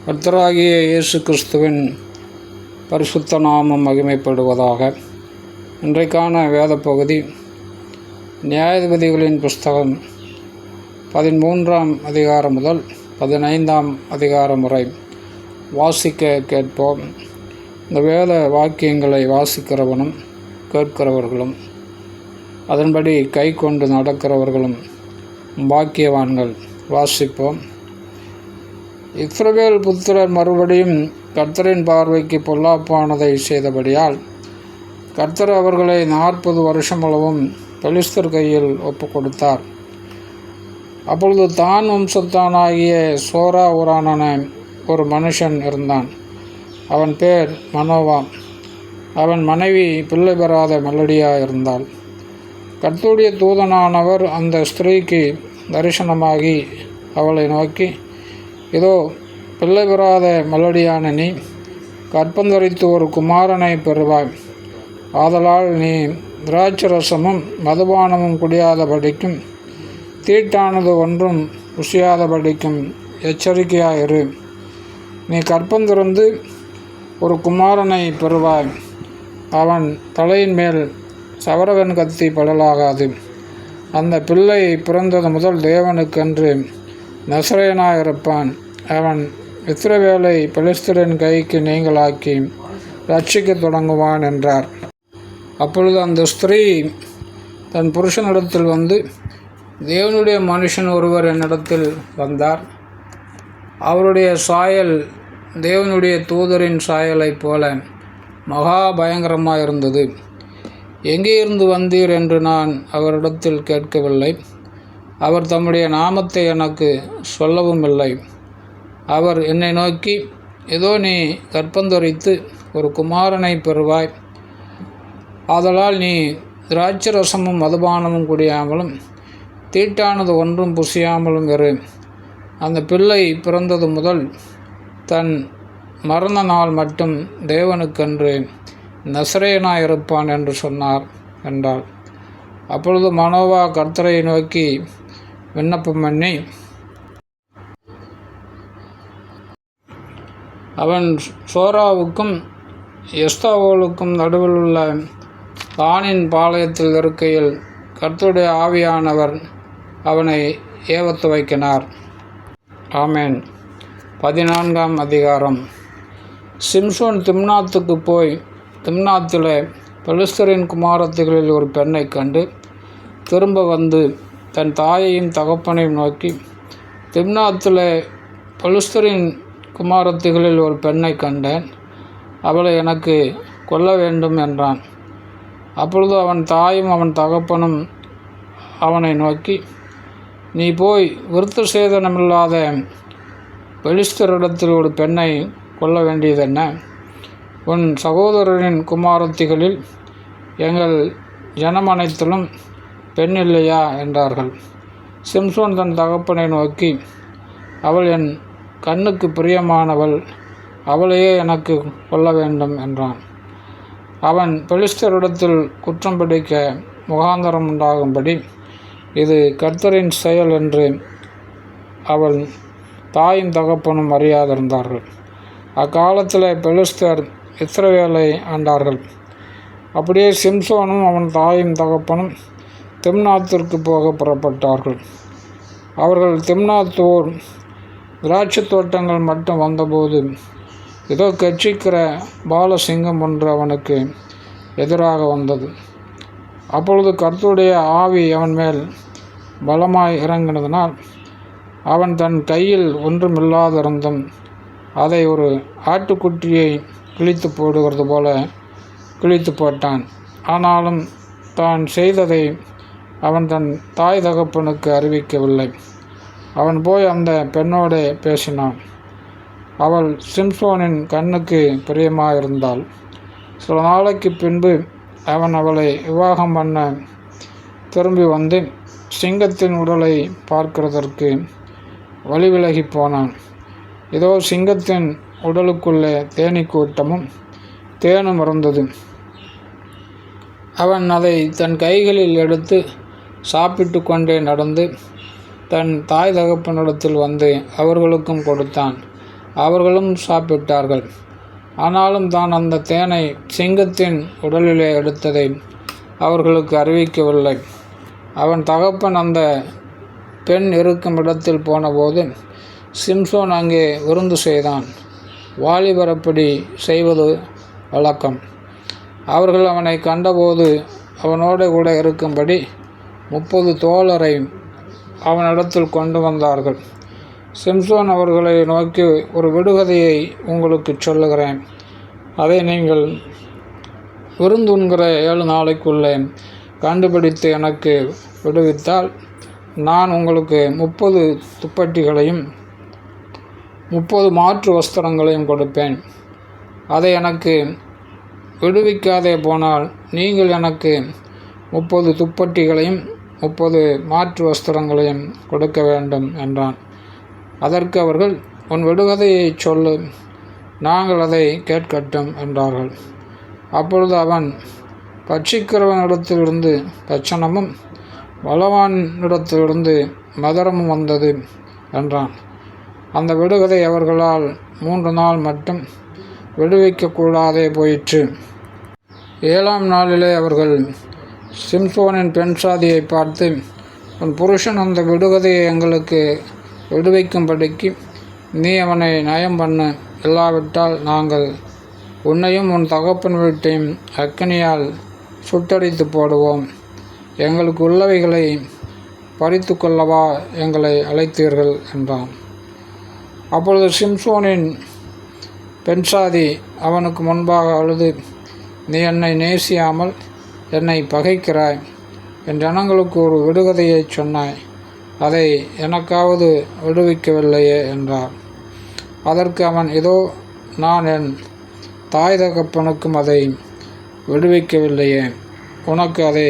கர்த்தராகிய இயேசு கிறிஸ்துவின் பரிசுத்த நாமம் மகிமைப்படுவதாக. இன்றைக்கான வேத பகுதி நியாயாதிபதிகளின் புஸ்தகம் 13ஆம் அதிகாரம் முதல் 15ஆம் அதிகாரம் வரை வாசிக்க கேட்போம். இந்த வேத வாக்கியங்களை வாசிக்கிறவனும் கேட்கிறவர்களும் அதன்படி கை கொண்டு நடக்கிறவர்களும் பாக்கியவான்கள். வாசிப்போம். இஸ்ரவேல் புத்திரர் மறுபடியும் கர்த்தரின் பார்வைக்கு பொல்லாப்பானதை செய்தபடியால் கர்த்தர் அவர்களை 40 வருஷமளவும் பெலிஸ்தர் கையில் ஒப்பு கொடுத்தார். அப்பொழுது தான் வம்சத்தானாகிய சோரா ஊரான ஒரு மனுஷன் இருந்தான். அவன் பேர் மனோவா. அவன் மனைவி பிள்ளை பெறாத மெலடியாக இருந்தாள். கர்த்தருடைய தூதனானவர் அந்த ஸ்திரீக்கு தரிசனமாகி அவளை நோக்கி, இதோ, பிள்ளை பெறாத மெலடியான நீ கற்பந்தரித்து ஒரு குமாரனை பெறுவாய். ஆதலால் நீ திராட்சரசமும் மதுபானமும் குடியாதபடிக்கும் தீட்டானது ஒன்றும் ருசியாதபடிக்கும் எச்சரிக்கையாயிரு. நீ கற்பந்திருந்து ஒரு குமாரனை பெறுவாய். அவன் தலையின் மேல் சவரகன் கத்தி படலாகாது. அந்த பிள்ளை பிறந்தது முதல் தேவனுக்கென்று நசரேயனாயிருப்பான். அவன் இஸ்ரவேலை பெலிஸ்தரின் கைக்கு நீங்களாக்கி ரட்சிக்க தொடங்குவான் என்றார். அப்பொழுது அந்த ஸ்திரீ தன் புருஷனிடத்தில் வந்து, தேவனுடைய மனுஷன் ஒருவர் என்னிடத்தில் வந்தார். அவருடைய சாயல் தேவனுடைய தூதரின் சாயலைப் போல மகா பயங்கரமாக இருந்தது. எங்கே இருந்து வந்தீர் என்று நான் அவரிடத்தில் கேட்கவில்லை. அவர் தம்முடைய நாமத்தை எனக்கு சொல்லவும் இல்லை. அவர் என்னை நோக்கி, ஏதோ நீ கற்பந்தரித்து ஒரு குமாரனை பெறுவாய். ஆதலால் நீ திராட்சரசமும் மதுபானமும் குடியாமலும் தீட்டானது ஒன்றும் புசியாமலும் இரு. அந்த பிள்ளை பிறந்தது முதல் தன் மரண நாள் மட்டும் தேவனுக்கென்று நசரேயனாயிருப்பான் என்று சொன்னார் என்றாள். அப்பொழுது மனோவா கர்த்தரை நோக்கி விண்ணப்பம் பண்ணி, அவன் சோராவுக்கும் எஸ்தாவோலுக்கும் நடுவில் உள்ள தானின் பாளையத்தில் இருக்கையில் கர்த்தருடைய ஆவியானவர் அவனை ஏவத்து வைக்கினார். ஆமேன். 14ஆம் அதிகாரம். சிம்சோன் திம்னாத்துக்கு போய் திம்னாத்திலே பெலிஸ்தரின் குமாரத்திகளில் ஒரு பெண்ணை கண்டு திரும்ப வந்து தன் தாயையும் தகப்பனையும் நோக்கி, திம்னாத்தில் பெலிஸ்தரின் குமாரத்திகளில் ஒரு பெண்ணை கண்டேன். அவளை எனக்கு கொல்ல வேண்டும் என்றான். அப்பொழுது அவன் தாயும் அவன் தகப்பனும் அவனை நோக்கி, நீ போய் விருத்த சேதனமில்லாத பெலிஸ்தரிடத்தில் ஒரு பெண்ணை கொல்ல வேண்டியதென்ன? உன் சகோதரரின் குமாரத்திகளில் எங்கள் ஜனம் அனைத்திலும் பெண் இல்லையா என்றார்கள். சிம்சோன் தன் தகப்பனை நோக்கி, அவள் என் கண்ணுக்கு பிரியமானவள், அவளையே எனக்கு கொல்ல வேண்டும் என்றான். அவன் பெலிஸ்தரிடத்தில் குற்றம் பிடிக்க முகாந்தரம் உண்டாகும்படி இது கர்த்தரின் செயல் என்று அவள் தாயும் தகப்பனும் அறியாதிருந்தார்கள். அக்காலத்தில் பெலிஸ்தர் இஸ்ரவேலை ஆண்டார்கள். அப்படியே சிம்சோனும் அவன் தாயும் தகப்பனும் திம்னாத்திற்கு போக புறப்பட்டார்கள். அவர்கள் திம்னாத்தூர் திராட்சை தோட்டங்கள் மட்டும் வந்தபோது, ஏதோ கட்சிக்கிற பாலசிங்கம் ஒன்று அவனுக்கு எதிராக வந்தது. அப்பொழுது கர்த்தருடைய ஆவி அவன் மேல் பலமாய் இறங்கினதினால் அவன் தன் கையில் ஒன்றுமில்லாதிருந்தும் அதை ஒரு ஆட்டுக்குட்டியை கிழித்து போடுகிறது போல கிழித்து போட்டான். ஆனாலும் தான் செய்ததை அவன் தன் தாய் தகப்பனுக்கு அறிவிக்கவில்லை. அவன் போய் அந்த பெண்ணோடு பேசினான். அவள் சிம்சோனின் கண்ணுக்கு பிரியமாயிருந்தாள். சில நாளைக்கு பின்பு அவன் அவளை விவாகம் பண்ண திரும்பி வந்து சிங்கத்தின் உடலை பார்க்கிறதற்கு வழி விலகி போனான். இதோ, சிங்கத்தின் உடலுக்குள்ளே தேனீக்கூட்டமும் தேனும் இருந்தது. அவன் அதை தன் கைகளில் எடுத்து சாப்பிட்டு கொண்டே நடந்து தன் தாய் தகப்பனிடத்தில் வந்து அவர்களுக்கும் கொடுத்தான். அவர்களும் சாப்பிட்டார்கள். ஆனாலும் தான் அந்த தேனை சிங்கத்தின் உடலிலே எடுத்ததை அவர்களுக்கு அறிவிக்கவில்லை. அவன் தகப்பன் அந்த பெண் இருக்கும் இடத்தில் போனபோது சிம்சோன் அங்கே விருந்து செய்தான். வாலிபர் அப்படி செய்வது வழக்கம். அவர்கள் அவனை கண்டபோது அவனோடு கூட இருக்கும்படி 30 தோழரை அவனிடத்தில் கொண்டு வந்தார்கள். சிம்சோன் அவர்களை நோக்கி, ஒரு விடுகதையை உங்களுக்கு சொல்லுகிறேன். அதை நீங்கள் விருந்துண்கிற 7 நாளைக்குள்ளே கண்டுபிடித்து எனக்கு விடுவித்தால் நான் உங்களுக்கு 30 துப்பட்டிகளையும் 30 மாற்று வஸ்திரங்களையும் கொடுப்பேன். அதை எனக்கு விடுவிக்காதே போனால் நீங்கள் எனக்கு 30 துப்பட்டிகளையும் 30 மாற்று வஸ்திரங்களையும் கொடுக்க வேண்டும் என்றான். அதற்கு அவர்கள், உன் விடுகதையை சொல்லு, நாங்கள் அதை கேட்கட்டும் என்றார்கள். அப்பொழுது அவன், பட்சிக்கிறவனிடத்திலிருந்து பட்சணமும் பலவானிடத்திலிருந்து மதரமும் வந்தது என்றான். அந்த விடுகதை அவர்களால் 3 நாள் மட்டும் விடுவிக்கக்கூடாதே போயிற்று. 7ஆம் நாளிலே அவர்கள் சிம்சோனின் பெண் சாதியை பார்த்து, உன் புருஷன் அந்த விடுகதையை எங்களுக்கு விடுவிக்கும்படிக்கு நீ அவனை நயம் பண்ணு, இல்லாவிட்டால் நாங்கள் உன்னையும் உன் தகப்பன் வீட்டையும் அக்கினியால் சுட்டடித்து போடுவோம். எங்களுக்கு உள்ளவைகளை பறித்து கொள்ளவா எங்களை அழைத்தீர்கள் என்றான். அப்பொழுது சிம்சோனின் பெண்சாதி அவனுக்கு முன்பாக அழுது, நீ என்னை நேசியாமல் என்னை பகைக்கிறாய். என் ஜனங்களுக்கு ஒரு விடுகதையை சொன்னாய், அதை எனக்காவது விடுவிக்கவில்லையே என்றார். அதற்கு அவன், இதோ நான் என் தாய் தகப்பனுக்கும் அதை விடுவிக்கவில்லையே, உனக்கு அதை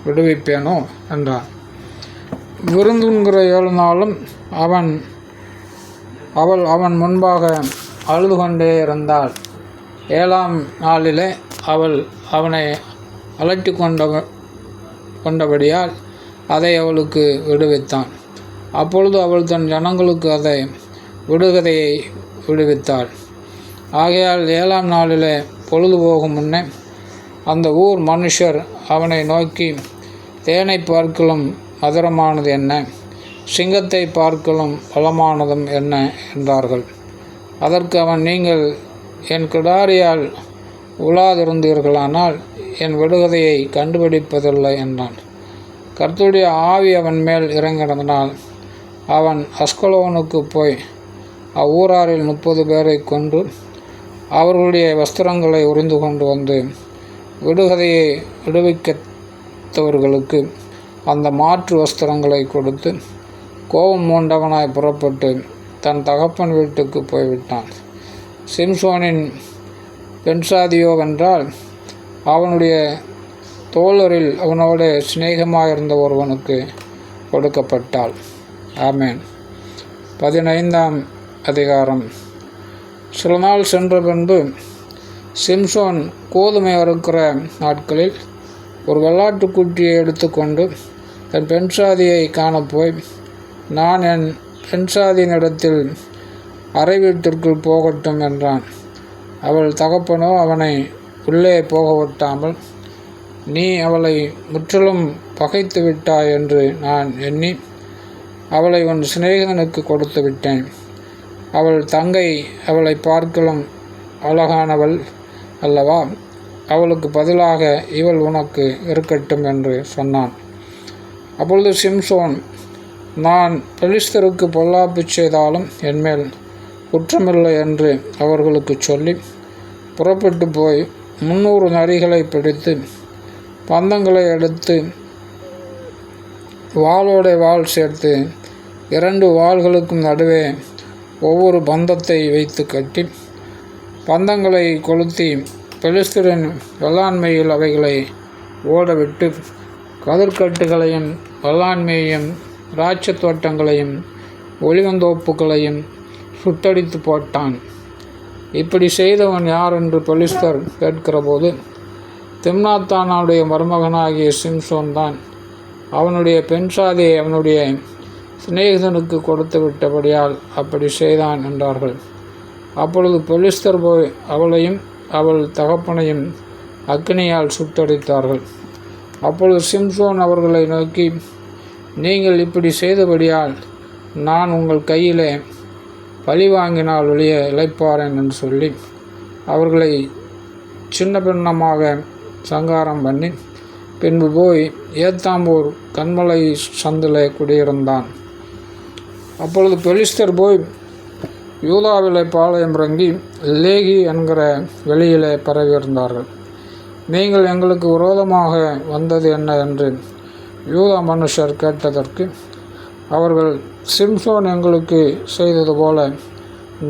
விடுவிப்பேனோ என்றார். விருந்துண்கிற 7 நாளும் அவள் அவன் முன்பாக அழுது கொண்டே இருந்தாள். 7ஆம் நாளிலே அவள் அவனை அலட்டி கொண்டபடியால் அதை அவளுக்கு விடுவித்தான். அப்பொழுது அவள் தன் ஜனங்களுக்கு அதை விடுகதையை விடுவித்தாள். ஆகையால் 7ஆம் நாளிலே பொழுது போகும் முன்னே அந்த ஊர் மனுஷர் அவனை நோக்கி, தேனை பார்க்கலும் மதுரமானது என்ன, சிங்கத்தை பார்க்கலும் பலமானதும் என்ன என்றார்கள். அதற்கு அவன், நீங்கள் என் கிடாரியால் உலாதிருந்தீர்களானால் என் விடுகதையை கண்டுபிடிப்பதில்லை என்றான். கர்த்தருடைய ஆவி அவன் மேல் இறங்கினதனால் அவன் அஸ்கலோனுக்கு போய் அவ்வூராரில் 30 பேரை கொண்டு அவர்களுடைய வஸ்திரங்களை உரிந்து கொண்டு வந்து விடுகதையை விடுவிக்கத்தவர்களுக்கு அந்த மாற்று வஸ்திரங்களை கொடுத்து கோபம் மூண்டவனாய் புறப்பட்டு தன் தகப்பன் வீட்டுக்கு போய்விட்டான். சிம்சோனின் பெண்சாதியோவென்றால் அவனுடைய தோழரில் அவனோடு சிநேகமாயிருந்த ஒருவனுக்கு கொடுக்கப்பட்டாள். ஆமேன். 15ஆம் அதிகாரம். சில நாள் சென்ற பின்பு சிம்சோன் கோதுமை அறுக்கிற நாட்களில் ஒரு வெள்ளாட்டுக்குட்டியை எடுத்துக்கொண்டு தன் பெண்சாதியை காணப்போய், நான் என் பெண்சாதியினிடத்தில் அறை வீட்டிற்குள் போகட்டும் என்றான். அவள் தகப்பனோ அவனை உள்ளே போக விட்டாமல், நீ அவளை முற்றிலும் பகைத்து விட்டாய் என்று நான் எண்ணி அவளை உன் சிநேகிதனுக்கு கொடுத்து விட்டேன். அவள் தங்கை அவளை பார்க்கலும் அழகானவள் அல்லவா, அவளுக்கு பதிலாக இவள் உனக்கு இருக்கட்டும் என்று சொன்னான். அப்பொழுது சிம்சோன், நான் பெலிஸ்தருக்கு பொல்லாப்பு செய்தாலும் என்மேல் குற்றமில்லை என்று அவர்களுக்கு சொல்லி புறப்பட்டு போய் 300 நரிகளை பிடித்து பந்தங்களை எடுத்து வாளோட வாள் சேர்த்து 2 வாள்களுக்கும் நடுவே ஒவ்வொரு பந்தத்தை வைத்து கட்டி பந்தங்களை கொளுத்தி பெலிஸ்தரின் வெள்ளாண்மையில் அவைகளை ஓடவிட்டு கதிர்கட்டுகளையும் வெள்ளாண்மையையும் திராட்சை தோட்டங்களையும் ஒலிவந்தோப்புகளையும் சுட்டடித்து போட்டான். இப்படி செய்தவன் யார் என்று பெலிஸ்தர் கேட்கிறபோது, திம்னாத்தானுடைய மருமகனாகிய சிம்சோன் தான். அவனுடைய பெண்சாதியை அவனுடைய சிநேகிதனுக்கு கொடுத்து விட்டபடியால் அப்படி செய்தான் என்றார்கள். அப்பொழுது பெலிஸ்தர் போய் அவளையும் அவள் தகப்பனையும் அக்கினியால் சுட்டெரித்தார்கள். அப்பொழுது சிம்சோன் அவர்களை நோக்கி, நீங்கள் இப்படி செய்தபடியால் நான் உங்கள் கையிலே பழி வாங்கினால் வெளிய இளைப்பாறேன் என்று சொல்லி அவர்களை சின்ன பின்னமாக சங்காரம் பண்ணி பின்பு போய் ஏத்தாம்பூர் கண்மலை சந்திலே குடியிருந்தான். அப்பொழுது பெலிஸ்தர் போய் யூதாவிலே பாளையம் இறங்கி லேகி என்கிற வெளியிலே பரவியிருந்தார்கள். நீங்கள் எங்களுக்கு விரோதமாக வந்தது என்ன என்று யூதா மனுஷர் கேட்டதற்கு அவர்கள், சிம்சோன் எங்களுக்கு செய்தது போல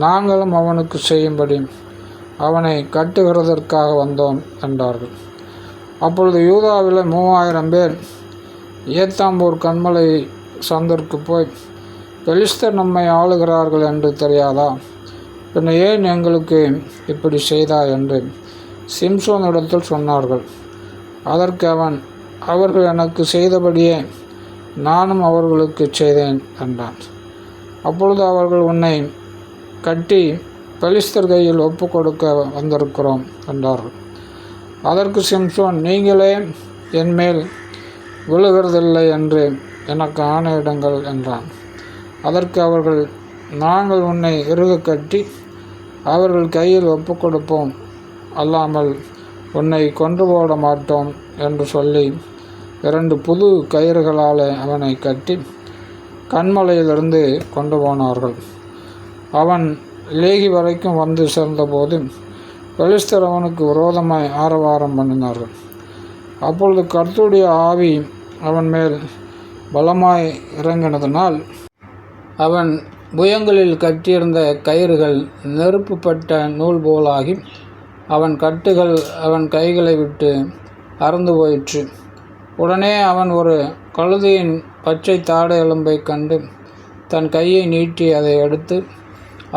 நாங்களும் அவனுக்கு செய்யும்படி அவனை கட்டுகிறதற்காக வந்தோம் என்றார்கள். அப்பொழுது யூதாவில் 3000 பேர் ஏத்தாம்பூர் கண்மலை சந்திற்கு போய், பெலிஸ்தர் நம்மை ஆளுகிறார்கள் என்று தெரியாதா? பின்ன ஏன் எங்களுக்கு இப்படி செய்தா என்று சிம்சோனிடத்தில் சொன்னார்கள். அதற்கு அவன், அவர்கள் எனக்கு செய்தபடியே நானும் அவர்களுக்கு செய்தேன் என்றான். அப்பொழுது அவர்கள், உன்னை கட்டி பெலிஸ்தர் கையில் ஒப்பு கொடுக்க வந்திருக்கிறோம் என்றார்கள். அதற்கு சிம்சோன், நீங்களே என்மேல் விழுகிறதில்லை என்று எனக்கு ஆணையிடுங்கள் என்றான். அதற்கு அவர்கள், நாங்கள் உன்னை இறுக கட்டி அவர்கள் கையில் ஒப்பு கொடுப்போம், அல்லாமல் உன்னை கொன்று போட மாட்டோம் என்று சொல்லி 2 புது கயிறுகளால் அவனை கட்டி கண்மலையிலிருந்து கொண்டு போனார்கள். அவன் லேகி வரைக்கும் வந்து சேர்ந்தபோது பெலிஸ்தர் அவனுக்கு விரோதமாய் ஆரவாரம் பண்ணினார்கள். அப்பொழுது கர்த்தருடைய ஆவி அவன் மேல் பலமாய் இறங்கினதனால் அவன் புயங்களில் கட்டியிருந்த கயிறுகள் நெருப்புப்பட்ட நூல் போலாகி அவன் கட்டுகள் அவன் கைகளை விட்டு அறுந்து போயிற்று. உடனே அவன் ஒரு கழுதையின் பச்சை தாடை எலும்பை கண்டு தன் கையை நீட்டி அதை எடுத்து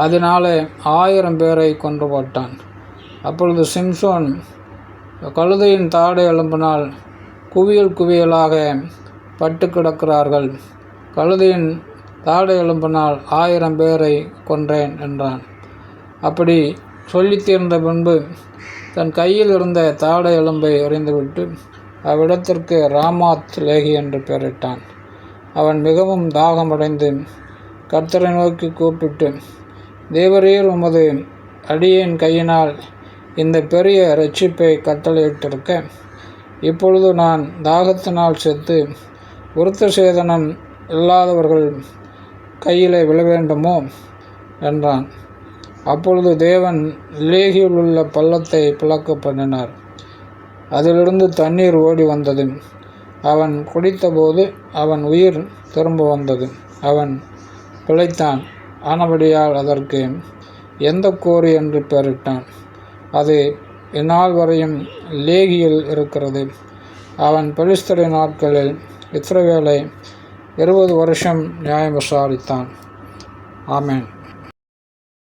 அதனாலே 1000 பேரை கொன்று போட்டான். அப்பொழுது சிம்சோன் கழுதையின் தாடை எலும்பினால் குவியல் குவியலாக பட்டு கிடக்கிறார்கள், கழுதையின் தாடை எலும்பினால் 1000 பேரை கொன்றேன் என்றான். அப்படி சொல்லி தீர்ந்த பின்பு தன் கையில் இருந்த தாடை எலும்பை எறிந்துவிட்டு அவ்விடத்திற்கு ராமாத் லேகி என்று பெயரிட்டான். அவன் மிகவும் தாகமடைந்து கர்த்தரை நோக்கி கூப்பிட்டு, தேவரீர் உமது அடியேன் கையினால் இந்த பெரிய இரட்சிப்பை கட்டளையிட்டிருக்க, இப்பொழுது நான் தாகத்தினால் செத்து விருத்த சேதனம் இல்லாதவர்கள் கையிலே விழ வேண்டுமோ என்றான். அப்பொழுது தேவன் லேகியில் உள்ள பள்ளத்தை பிளக்க பண்ணினார். அதிலிருந்து தண்ணீர் ஓடி வந்தது. அவன் குடித்தபோது அவன் உயிர் திரும்ப வந்தது. அவன் பிழைத்தான். ஆனபடியால் அதற்கு எந்த கோரி என்று பெயரிட்டான். அது இந்நாள் வரையும் லேகியில் இருக்கிறது. அவன் பெலிஸ்தரின் நாட்களில் இஸ்ரவேலை 20 வருஷம் நியாயம் விசாரித்தான். ஆமென்.